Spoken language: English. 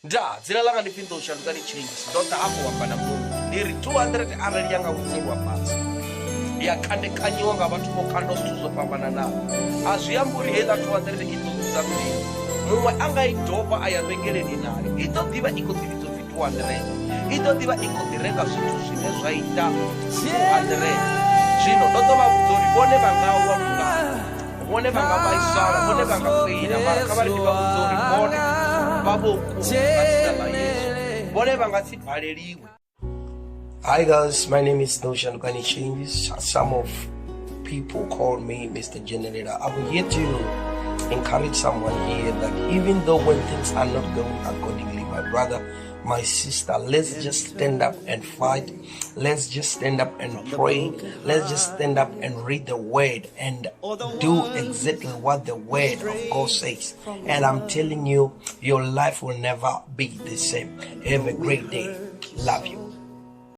dzina langa ndi Ndou Shandukani Changes. Dr. Apo wambana munhu. Ndiri 200 arali yanga utserwa pasi. Yakandekanyiwa nga vhathu vho kanda zwithu zwo fhambananaho. Azviyamburi heiḽa 200 itodzisa muvhili. Muṅwe anga i doba a ya vhengeleni nayo. I ḓo ḓivha i khou ḓi vhidzwa upfi 200. I ḓo ḓivha i khou ḓi renga zwithu zwine zwa ita 200. Zwino ndo ḓo vha vhudza uri vhone vha nga wa mungana. Vhone vha nga vhaisala, vhone vha nga feila, mara kha vha ri vha vhudza uri vhone vha vho kuma Yesu. Vhone vha nga si baleliwe. Hi guys, my name is Ndou Shandukani Changes. Some of people call me Mr. Generator. I'm here to encourage someone here that even though when things are not going accordingly, my brother, my sister, let's just stand up and fight. Let's just stand up and pray. Let's just stand up and read the word and do exactly what the word of God says. And I'm telling you, your life will never be the same. Have a great day. Love you.